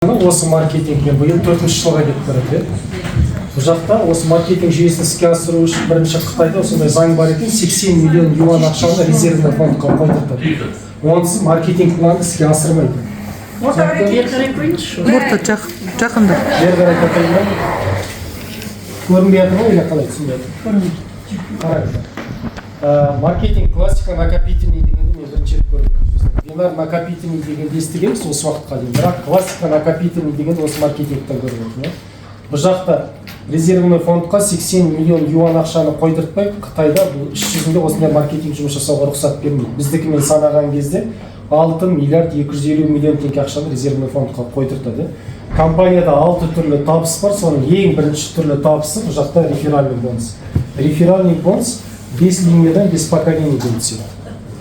Осы маркетингпен биыл 4-ші жылға кетіп барады. Бұл жақта осы маркетинг жүйесін іске асыру үшін бірінші Қытайда осындай заң бар екен, 80 миллион юан ақшаны резервный фондқа қойдырды. Онсыз маркетинг планын іске асырмайды. Орта жақында. Бері қарай көтерейін. Көрінбей жатыр ма, или қалай түсінбей жатыр? Маркетинг классика накопительный дегенді мен бірінші рет көрдім. Бинар накопительный дегенді естігенбіз осы уақытқа дейін. Бірақ классика накопительный дегенді осы маркетингтен көріп отырмын. Бұл жақта резервный фондқа 80 миллион юан ақшаны қойдыртпай, Қытайда бұл іс жүзінде осындай маркетинг жұмыс жасауға рұқсат бермейді. Біздікімен санаған кезде 6 миллиард 250 миллион теңге ақшаны резервный фондқа қойдыртады. Компанияда 6 түрлі табыс бар, соның ең бірінші түрлі табысы бұл жақта реферальный бонус. Реферальный бонус 5 линиядан 5 поколений дейін түседі.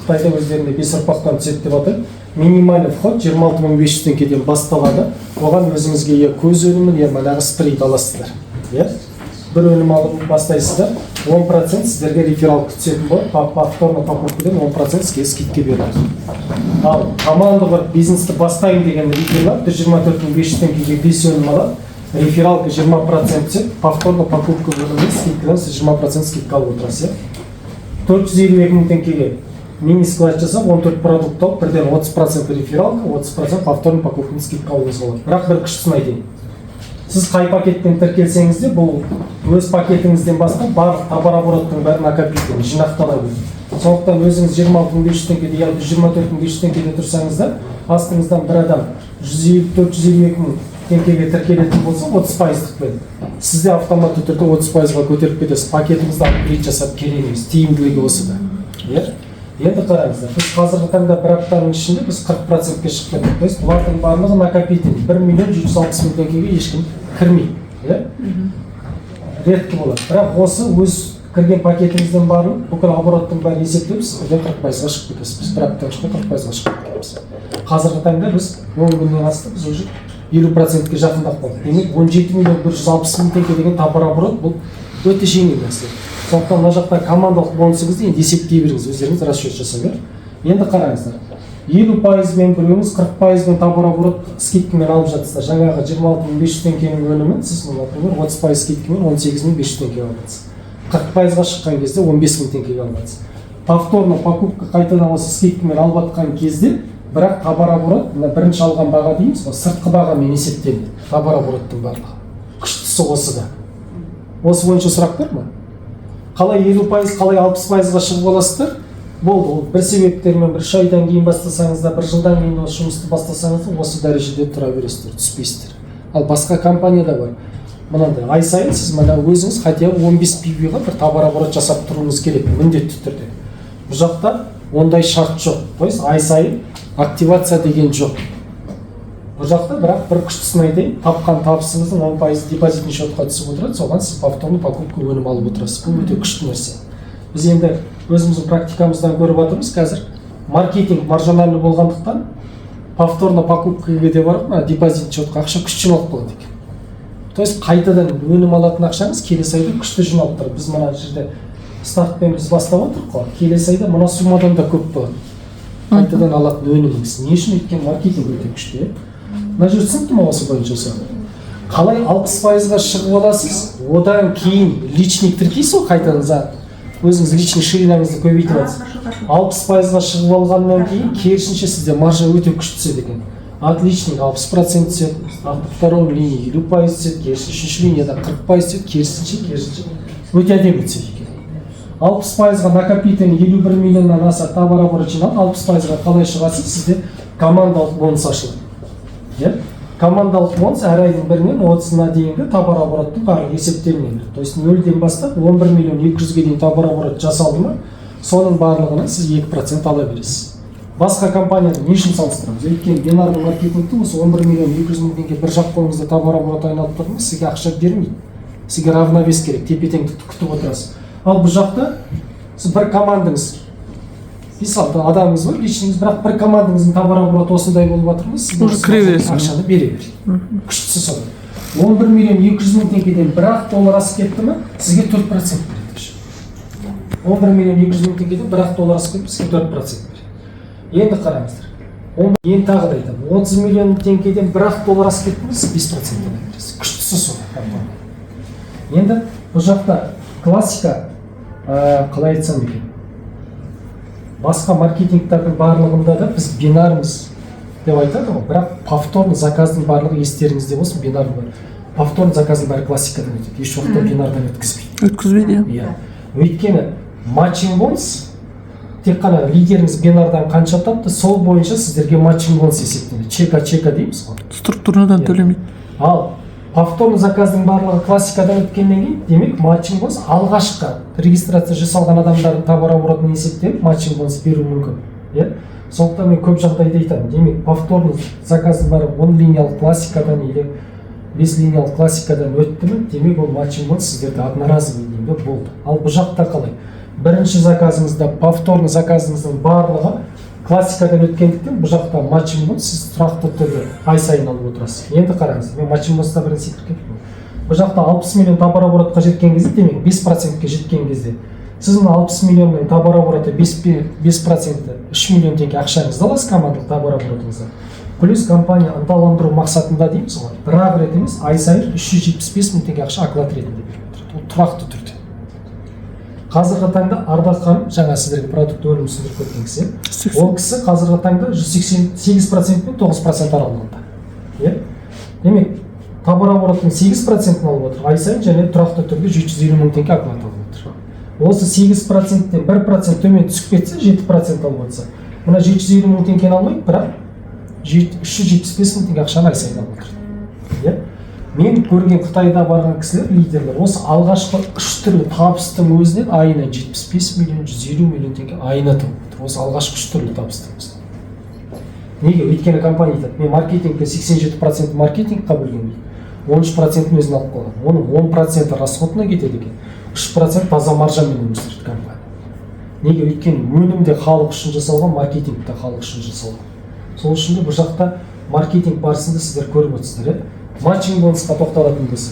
Қытайда өздерінде 5 ұрпақтан түседі деп атайды. Минимальный вход 26 500 теңгеден басталады. Оған өзіңізге я көз өнімін, я манағы спрейді аласыздар. Бір өнім алып бастайсыздар, 10% сіздерге реферал түсетін болады. Повторно покупкадан 10% сізге скидка береді. Ал команда бар бизнесті бастайын деген реферал 124 500 теңгеге 5 өнім алады. Рефералға 20% түседі, повторно покупка өнімі скидкадан сіз 20% скидка алып отырасыз. 452 мың теңгеге мини-склад жасап, 14 продукт алып, бірден 30% рефералка, 30% повторный покупканы скидка алуыңыз болады. Бірақ бір күштісін айтайын. Сіз қай пакетпен тіркелсеңіз де, бұл өз пакетіңізден бастап барлық товар обороттың бәрі накопительный, жинақтала береді. Сондықтан өзіңіз 26 500 теңгеде, я 124 500 теңгеде тұрсаңыз да, астыңыздан бір адам 452 мың теңгеге тіркелетін болса, 30% береді. Сізде автоматты түрде 30%-ға көтеріп кетесіз. Пакетіңізді апгрейд жасап келеміз. Тиімділігі осы да. Енді қараңыздар, біз қазіргі таңда бір аптаның ішінде біз 40%-ке шығып кеттік. То есть бұлардың барлығы накопительный. 1 миллион 760 мың теңгеге ешкім кірмейді. Редкі болады. Бірақ осы өз кірген пакетіңізден барлық бүкіл обороттың бәрі есептеп, сіз 40%-ға шығып кетесіз. Біз бір аптаның ішінде 40%-ға шығып кетеміз. Қазіргі таңда біз 10 күннен асты, біз уже 50%-ке жақындап қалдық. Демек 17 миллион 160 мың теңге деген товар оборот бұл өте жеңіл нәрсе. Сондықтан мына жақта командалық бонусыңызды енді есептей беріңіз, өздеріңіз расчет жасап. Енді қараңыздар. 50%-мен біреуіңіз 40%-мен товар оборот скидкамен алып жатсыздар. Жаңағы 26 500 теңгенің өнімін сіз, например, 30% скидкамен 18 500 теңгеге аласыз. 40%-ға шыққан кезде 15 мың теңгеге аласыз. Повторно покупка қайтадан осы скидкамен алып жатқан кезде, бірақ товар оборот бірінші алған баға дейміз, сыртқы бағамен есептеледі. Товар обороттың барлығы. Күштісі осы да. Осы бойынша сұрақтар ма? Қалай 50%, қалай 60%-ға шығып аласыздар? Болды, ол бір себептермен бір айдан кейін бастасаңыз да, бір жылдан кейін осы жұмысты бастасаңыз да, осы дәрежеде тұра бересіздер, түспейсіздер. Ал басқа компанияда бар. Мынандай ай сайын сіз мына өзіңіз хотя бы 15 PV-ға бір товар оборот жасап тұруыңыз керек, міндетті түрде. Бұл жақта ондай шарт жоқ. То есть ай сайын активация деген жоқ. Бұл жақта бірақ бір күштісін айтайын, тапқан табысыңыздың 10% депозитный счетқа түсіп отырады, соған сіз повторный покупка өнім алып отырасыз. Бұл өте күшті нәрсе. Біз енді өзіміздің практикамыздан көріп жатырмыз, қазір маркетинг маржинальный болғандықтан повторно покупкаға де барып, депозитный счетқа ақша күшті жиналып қалады екен. То есть қайтадан өнім алатын ақшаңыз келесі айда күшті жиналып тұрады. Біз мына жерде стартпен біз бастап отырмыз қой, келесі айда мына суммадан да көп болады. Қайтадан алатын өніміңіз. Не үшін? Өйткені маркетинг өте күшті. Мына жер түсінікті ме осы бойынша осы? Қалай 60%-ға шығып аласыз, одан кейін личник тіркейсіз ғой қайтадан өзіңіз личный ширинаңызды көбейтіп аласыз. 60%-ға шығып алғаннан кейін керісінше сізде маржа өте күшті түседі екен. От личник 60% түседі, от второй линии 50% түседі, керісінше үшінші линияда 40% түседі, керісінше өте әдемі түседі екен. 60%-ға накопительный 51 миллионнан аса товар оборот жиналып, 60%-ға қалай шығасыз, сізде командалық бонус ашылады. Командалық бонус әр айдың бірінен 30-на дейінгі товар обороттың барлығы есептелінеді. То есть 0-ден бастап 11 миллион 200-ге дейін товар оборот жасалды ма, соның барлығына сіз 2% ала бересіз. Басқа компанияны не үшін салыстырамыз? Өйткені бинарный маркетингті осы 11 миллион 200 мың теңге бір жақ қолыңызда товар оборот айналып тұр ма, сізге ақша бермейді. Сізге равновес керек, тепе-теңдікті күтіп отырасыз. Ал бұл жақта сіз бір командаңыз, адамыңыз бар, личніңіз, бірақ бір командаңыздың товар обороты осындай болып жатырмыз, сіз ақшаны бере береді. Күштісі соны. 11 миллион 200 мың теңгеден $1 асып кетті ме, сізге 4% береді. 11 миллион 200 мың теңгеден $1 асып кетті, сізге 4% береді. Енді қараңыздар. Ең тағы да айтамын, 30 миллион теңгеден $1 асып кеттіңіз, 5%-тен бересіз. Күштісі сол компания. Енді бұл жақта классика, қалай айтсам екен, басқа маркетингтердің барлығында да біз бинармыз деп айтады ғой, бірақ повторный заказдың барлығы естеріңізде болсын, бинар бар. Повторный заказдың бәрі классикадан өтеді, еш уақытта бинардан өткізбейді. Иә. Өйткені матчинг бонус тек қана лидеріңіз бинардан қанша тапты, сол бойынша сіздерге матчинг бонус есептеледі. Чека дейміз ғой. Структурадан төлемейді. Ал повторный заказдың барлығы классикадан өткеннен кейін, демек матчинг бонус алғашқы регистрация жасалған адамдардың товарооборотын есептеп матчинг бонус беру мүмкін. Иә? Сондықтан мен көп жағдайда айтамын. Демек повторный заказдың бәрі 10 линиялық классикадан или 5 линиялық классикадан өтті ме, демек ол матчинг бонус сіздерде одноразовый деймін болды. Ал бұл жақта қалай? Бірінші заказыңызда, повторный заказыңыздың барлығы классикадан өткендіктен бұл жақта матчинг бонус сіз тұрақты түрде ай сайын алып отырасыз. Енді қараңыз, мен матчинг бонуста бірін секіріп кеттім. Бұл жақта 60 миллион товарооборотқа жеткен кезде, демек 5%-ке жеткен кезде сіздің 60 миллионның товарообороты 5%-ті 3 миллион теңге ақшаңызды аласыз командалық товарооборотыңызда. Плюс компания ынталандыру мақсатында дейміз ғой, бір-ақ рет емес, ай сайын 375 мың теңге ақша оклад ретінде беріп отырады. Ол тұрақты түрде. Қазіргі таңда Ардақ ханым, жаңа сіздерге продукт өнімін түсіндіріп кеткен кісі, ол кісі қазіргі таңда 188% пен 9% аралығында. Демек, товарооборотының 8%-ін алып отыр, ай сайын және тұрақты түрде 750 мың теңге оклад алып отыр. Осы 8%-тен 1% төмен түсіп кетсе, 7% алып отырса, мына 750 мың теңгені алмайды, бірақ 375 мың теңге ақшаны ай сайын алып отыр. Мен көрген Қытайда барған кісілер, лидерлер, осы алғашқы 3 түрлі табыстың өзінен айына 75 миллион, 150 миллион теңге айына тауып отыр. Осы алғашқы 3 түрлі табыстың өзінен. Неге? Өйткені компания айтады, мен маркетингке 87% маркетингқа бөлген, 13%-ын өзін алып қалған. Оның 10% расходына кетеді екен. 3% таза маржамен өмір сүреді компания. Неге? Өйткені өнімде халық үшін жасалған, маркетингте халық үшін жасалған. Сол үшін де бұл жақта маркетинг барысында сіздер көріп отырсыздар. Матчинг бонусқа тоқталатын болса,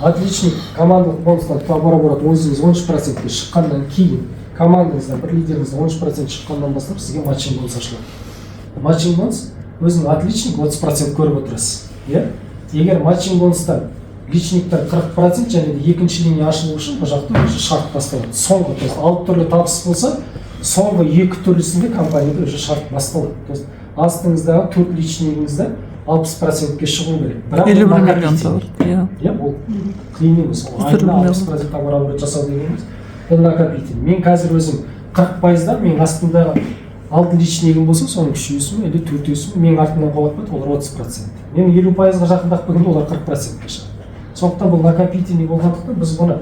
отличник командалық бонустан товарооборот өзіңіз 13%-ке шыққаннан кейін, командаңыздан бір лидеріңізді 13% шыққаннан бастап сізге матчинг бонус ашылады. Матчинг бонус өзінің отличник 30% көріп отырасыз. Егер матчинг бонустан личниктер 40% және де екінші линия ашылу үшін бұл жақта уже шарт басталады. Соңғы, то есть 6 түрлі табыс болса, соңғы 2 түрлісінде компанияда уже шарт басталады. То есть астыңыздағы 4 личнигіңізді 60%-ке шығу керек. Бірақ 50 миллион товар. Ол қиын емес. Айына 60% товарооборот жасау дегеніміз, бұл накопитель. Мен қазір өзім 40%-дан мен астымдағы 6 личнигім болса, соның 3-есі или 4-есі мен артымнан қуатпайды, олар 30%. Мен 50%-ға жақындап бүгінде олар 40%-ке шығады. Сондықтан бұл накопительный болғандықтан біз бұны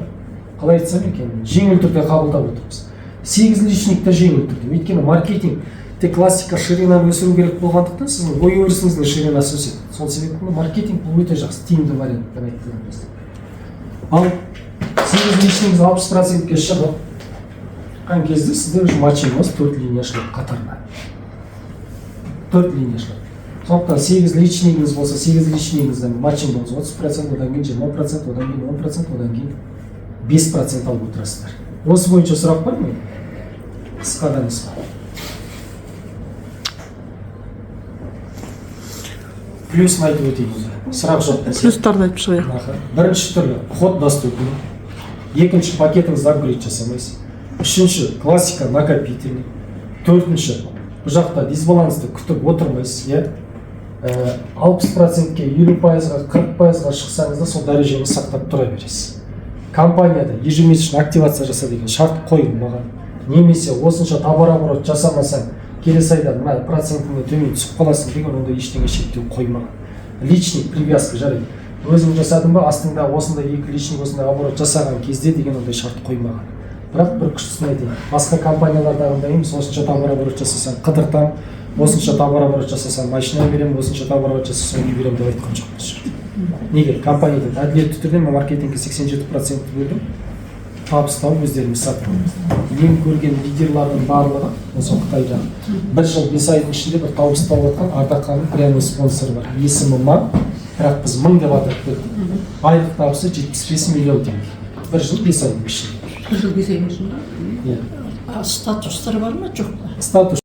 қалай айтсам екен, жеңіл түрде қабылдап отырмыз. 8 личниктер жеңіл түрде. Өйткені маркетинг тек классика ширинаны өсіру керек болғандықтан сіздің ой өрісіңіздің ширинасы өседі. Сол себептен маркетинг бұл өте жақсы, тиімді вариант деп айтты. Ал 8 личнигіңіз 60%-ке шығып қан кезде сізде уже матчинг бонус 4 линия ашылады қатарына. 4 линия ашылады. Сондықтан 8 личнигіңіз болса, 8 личнигіңізден матчинг бонус 30%, одан кейін 20%, одан кейін 10%, одан кейін 5% алып отырасыздар. Осы бойынша сұрақ бар ма? Қысқадан қысқа. Плюс айтып өтейін. Сұрақ жоқ. Плюстарды айтып шығайық. Бірінші түрлі ход доступный. Екінші пакетіңізді апгрейд жасамайсыз. Үшінші классика накопительный. Төртінші бұл жақта дисбалансты күтіп отырмайсыз. 60%-ке 50%-ға 40%-ға шықсаңыз да сол дәрежені сақтап тұра бересіз. Компанияда ежемесячный активация жаса деген шарт қойылмаған. Немесе осынша товарооборот жасамасаң, келесі айда мына процентіңе төмен түсіп қаласың деген онда ештеңе шектеу қоймаған. Личник привязка жарайды. Өзің жасадың ба, астыңда осындай 2 личник осындай оборот жасаған кезде деген ондай шарт қоймаған. Бірақ бір күштісін айтайын. Басқа компаниялардағындай емес, осынша товарооборот жасасаң қыдыртам, осынша товарооборот жасасаң машина беремін, осынша товарооборот жасасаң үй беремін деп айтқан жоқ біз жерде. Неге? Компанияда әділетті түрде мен маркетингке 87% бөлдім. Табыс тауып өздеріміз сатып аламыз. Ең көрген лидерлардың барлығы осы Қытайда 1 жыл 5 айдың ішінде бір табыс тауып отқан Ардақ ханым прямой спонсоры бар. Есімі Ма, бірақ біз 1000 деп атап кеттік. Айлық табысы 75 миллион теңге. 1 жыл 5 айдың ішінде. 1 жыл 5 айдың ішінде? Иә. Статустары бар ма, жоқ па? Статус